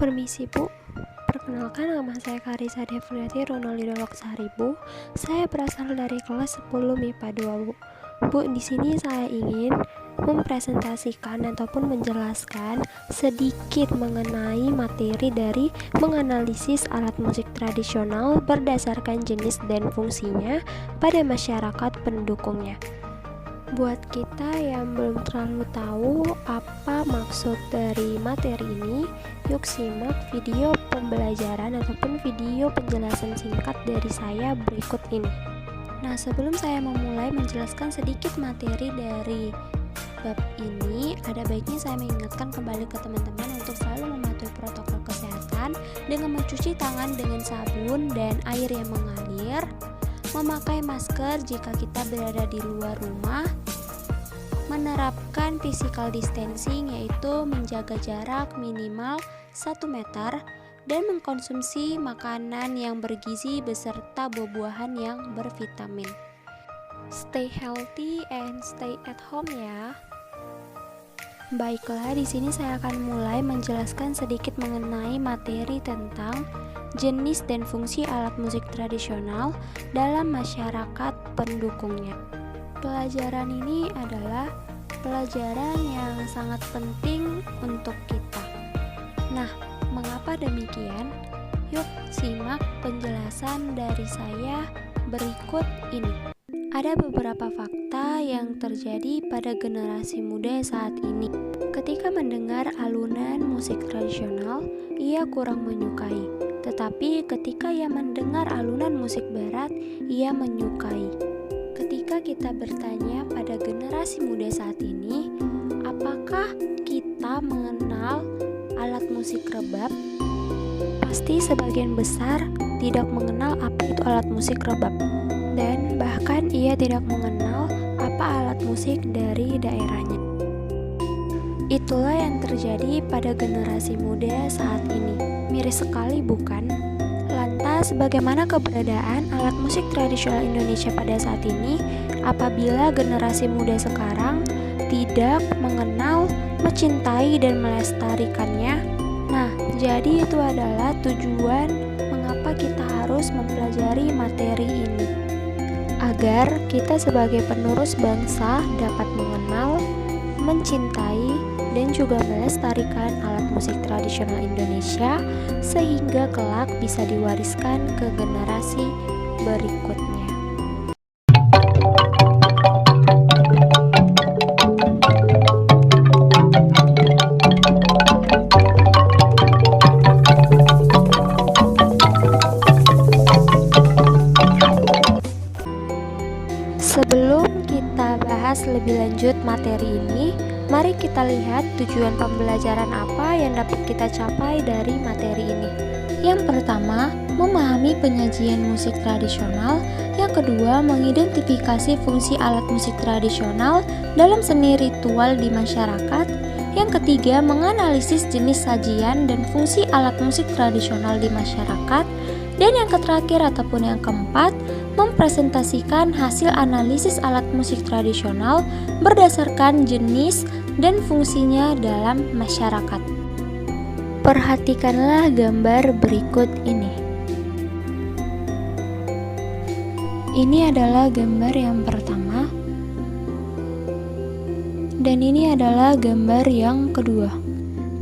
Permisi Bu, perkenalkan nama saya Karissa Devriati Ronaldo Loksaharibu. Saya berasal dari kelas 10 MIPA 2 Bu. Bu, di sini saya ingin mempresentasikan ataupun menjelaskan sedikit mengenai materi dari menganalisis alat musik tradisional berdasarkan jenis dan fungsinya pada masyarakat pendukungnya. Buat kita yang belum terlalu tahu apa maksud dari materi ini, yuk simak video pembelajaran ataupun video penjelasan singkat dari saya berikut ini. Nah, sebelum saya memulai menjelaskan sedikit materi dari bab ini, ada baiknya saya mengingatkan kembali ke teman-teman untuk selalu mematuhi protokol kesehatan dengan mencuci tangan dengan sabun dan air yang mengalir, memakai masker jika kita berada di luar rumah, menerapkan physical distancing yaitu menjaga jarak minimal 1 meter, dan mengkonsumsi makanan yang bergizi beserta buah-buahan yang bervitamin. Stay healthy and stay at home ya. Baiklah, di sini saya akan mulai menjelaskan sedikit mengenai materi tentang jenis dan fungsi alat musik tradisional dalam masyarakat pendukungnya. Pelajaran ini adalah pelajaran yang sangat penting untuk kita. Nah, mengapa demikian? Yuk simak penjelasan dari saya berikut ini. Ada beberapa fakta yang terjadi pada generasi muda saat ini. Ketika mendengar alunan musik tradisional, ia kurang menyukai. Tetapi ketika ia mendengar alunan musik barat, ia menyukai. Ketika kita bertanya pada generasi muda saat ini, apakah kita mengenal alat musik rebab? Pasti sebagian besar tidak mengenal apa itu alat musik rebab, dan bahkan ia tidak mengenal apa alat musik dari daerahnya. Itulah yang terjadi pada generasi muda saat ini. Miris sekali bukan? Lantas, bagaimana keberadaan alat musik tradisional Indonesia pada saat ini apabila generasi muda sekarang tidak mengenal, mencintai, dan melestarikannya? Nah, jadi itu adalah tujuan mengapa kita harus mempelajari materi ini, agar kita sebagai penerus bangsa dapat mengenal, mencintai, dan juga melestarikan alat musik tradisional Indonesia sehingga kelak bisa diwariskan ke generasi berikutnya. Sebelum kita bahas lebih lanjut materi ini, mari kita lihat tujuan pembelajaran apa yang dapat kita capai dari materi ini. Yang pertama, memahami penyajian musik tradisional. Yang kedua, mengidentifikasi fungsi alat musik tradisional dalam seni ritual di masyarakat. Yang ketiga, menganalisis jenis sajian dan fungsi alat musik tradisional di masyarakat. Dan yang terakhir ataupun yang keempat, mempresentasikan hasil analisis alat musik tradisional berdasarkan jenis dan fungsinya dalam masyarakat. Perhatikanlah gambar berikut ini. Ini adalah gambar yang pertama, dan ini adalah gambar yang kedua.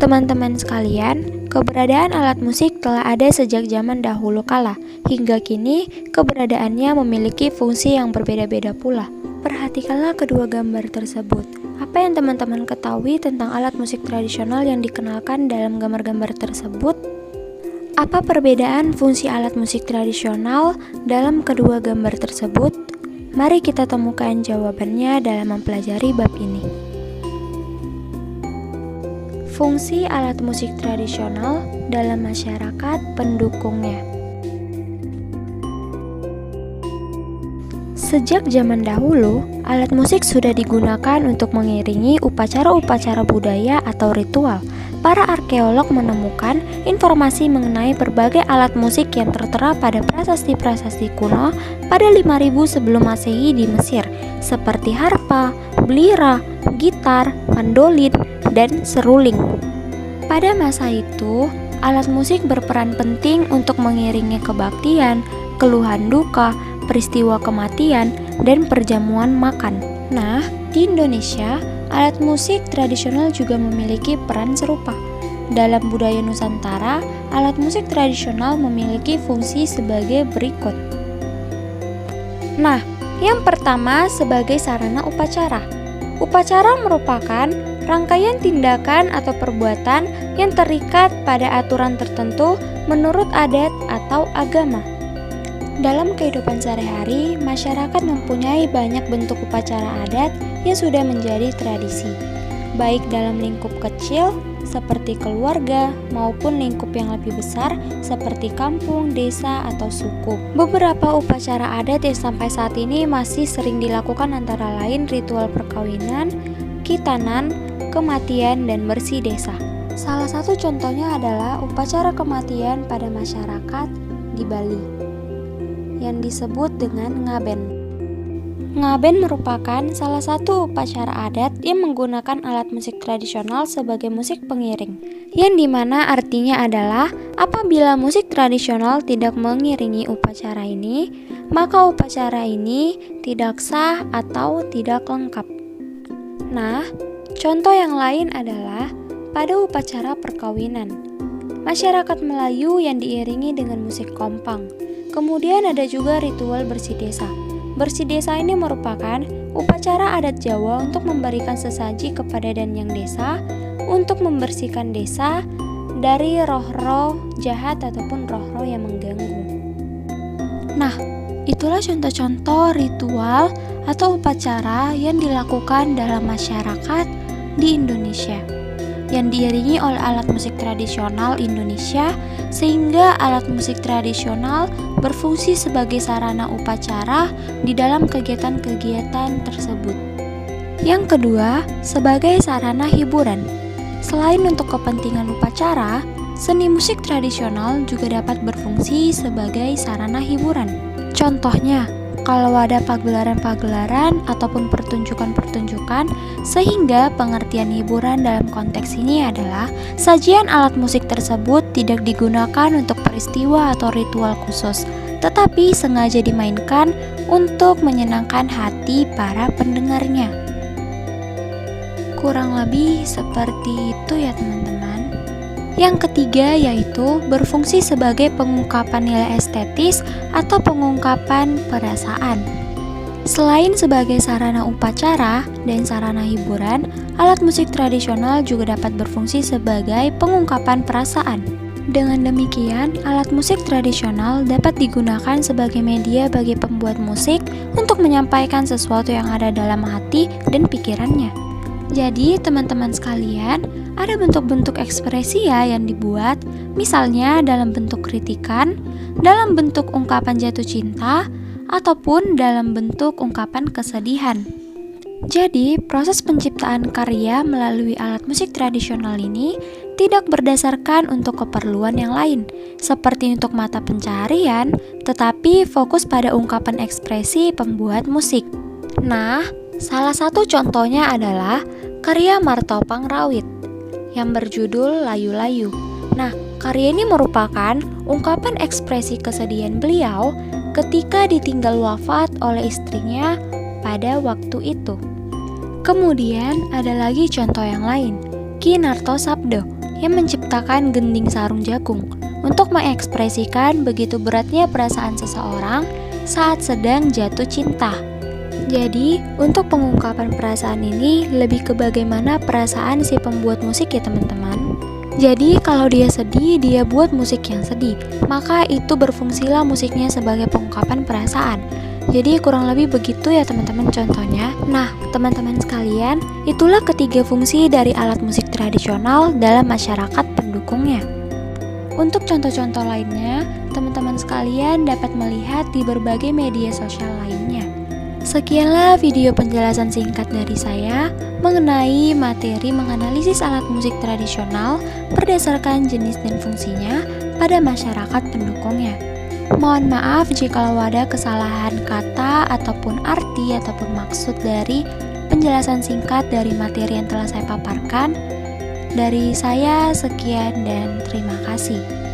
Teman-teman sekalian, keberadaan alat musik telah ada sejak zaman dahulu kala. Hingga kini, keberadaannya memiliki fungsi yang berbeda-beda pula. Perhatikanlah kedua gambar tersebut. Apa yang teman-teman ketahui tentang alat musik tradisional yang dikenalkan dalam gambar-gambar tersebut? Apa perbedaan fungsi alat musik tradisional dalam kedua gambar tersebut? Mari kita temukan jawabannya dalam mempelajari bab ini. Fungsi alat musik tradisional dalam masyarakat pendukungnya. Sejak zaman dahulu, alat musik sudah digunakan untuk mengiringi upacara-upacara budaya atau ritual. Para arkeolog menemukan informasi mengenai berbagai alat musik yang tertera pada prasasti-prasasti kuno pada 5000 sebelum Masehi di Mesir, seperti harpa, lira, gitar, mandolin, dan seruling. Pada masa itu, alat musik berperan penting untuk mengiringi kebaktian, keluhan duka, peristiwa kematian, dan perjamuan makan. Nah, di Indonesia, alat musik tradisional juga memiliki peran serupa. Dalam budaya Nusantara, alat musik tradisional memiliki fungsi sebagai berikut. Nah, yang pertama sebagai sarana upacara. Upacara merupakan rangkaian tindakan atau perbuatan yang terikat pada aturan tertentu menurut adat atau agama. Dalam kehidupan sehari-hari, masyarakat mempunyai banyak bentuk upacara adat yang sudah menjadi tradisi, baik dalam lingkup kecil seperti keluarga maupun lingkup yang lebih besar seperti kampung, desa, atau suku. Beberapa upacara adat yang sampai saat ini masih sering dilakukan antara lain ritual perkawinan, khitanan, kematian, dan bersih desa. Salah satu contohnya adalah upacara kematian pada masyarakat di Bali yang disebut dengan ngaben. Ngaben merupakan salah satu upacara adat yang menggunakan alat musik tradisional sebagai musik pengiring, yang dimana artinya adalah apabila musik tradisional tidak mengiringi upacara ini, maka upacara ini tidak sah atau tidak lengkap. Nah, contoh yang lain adalah pada upacara perkawinan. Masyarakat Melayu yang diiringi dengan musik kompang. Kemudian ada juga ritual bersih desa. Bersih desa ini merupakan upacara adat Jawa untuk memberikan sesaji kepada danyang desa untuk membersihkan desa dari roh-roh jahat ataupun roh-roh yang mengganggu. Nah, itulah contoh-contoh ritual atau upacara yang dilakukan dalam masyarakat di Indonesia yang diiringi oleh alat musik tradisional Indonesia, sehingga alat musik tradisional berfungsi sebagai sarana upacara di dalam kegiatan-kegiatan tersebut. Yang kedua, sebagai sarana hiburan. Selain untuk kepentingan upacara, seni musik tradisional juga dapat berfungsi sebagai sarana hiburan. Contohnya, kalau ada pagelaran-pagelaran ataupun pertunjukan-pertunjukan, sehingga pengertian hiburan dalam konteks ini adalah sajian alat musik tersebut tidak digunakan untuk peristiwa atau ritual khusus, tetapi sengaja dimainkan untuk menyenangkan hati para pendengarnya. Kurang lebih seperti itu ya teman-teman. Yang ketiga yaitu berfungsi sebagai pengungkapan nilai estetis atau pengungkapan perasaan. Selain sebagai sarana upacara dan sarana hiburan, alat musik tradisional juga dapat berfungsi sebagai pengungkapan perasaan. Dengan demikian, alat musik tradisional dapat digunakan sebagai media bagi pembuat musik untuk menyampaikan sesuatu yang ada dalam hati dan pikirannya. Jadi, teman-teman sekalian, ada bentuk-bentuk ekspresi ya yang dibuat, misalnya dalam bentuk kritikan, dalam bentuk ungkapan jatuh cinta, ataupun dalam bentuk ungkapan kesedihan. Jadi, proses penciptaan karya melalui alat musik tradisional ini tidak berdasarkan untuk keperluan yang lain, seperti untuk mata pencaharian, tetapi fokus pada ungkapan ekspresi pembuat musik. Nah, salah satu contohnya adalah karya Marto Pangrawit yang berjudul Layu-Layu. Nah, karya ini merupakan ungkapan ekspresi kesedihan beliau ketika ditinggal wafat oleh istrinya pada waktu itu. Kemudian ada lagi contoh yang lain, Ki Narto Sabdo yang menciptakan Gending Sarung Jagung untuk mengekspresikan begitu beratnya perasaan seseorang saat sedang jatuh cinta. Jadi, untuk pengungkapan perasaan ini lebih ke bagaimana perasaan si pembuat musik ya teman-teman. Jadi, kalau dia sedih, dia buat musik yang sedih, maka itu berfungsilah musiknya sebagai pengungkapan perasaan. Jadi, kurang lebih begitu ya teman-teman contohnya. Nah, teman-teman sekalian, itulah ketiga fungsi dari alat musik tradisional dalam masyarakat pendukungnya. Untuk contoh-contoh lainnya, teman-teman sekalian dapat melihat di berbagai media sosial lainnya. Sekianlah video penjelasan singkat dari saya mengenai materi menganalisis alat musik tradisional berdasarkan jenis dan fungsinya pada masyarakat pendukungnya. Mohon maaf jika ada kesalahan kata ataupun arti ataupun maksud dari penjelasan singkat dari materi yang telah saya paparkan. Dari saya sekian dan terima kasih.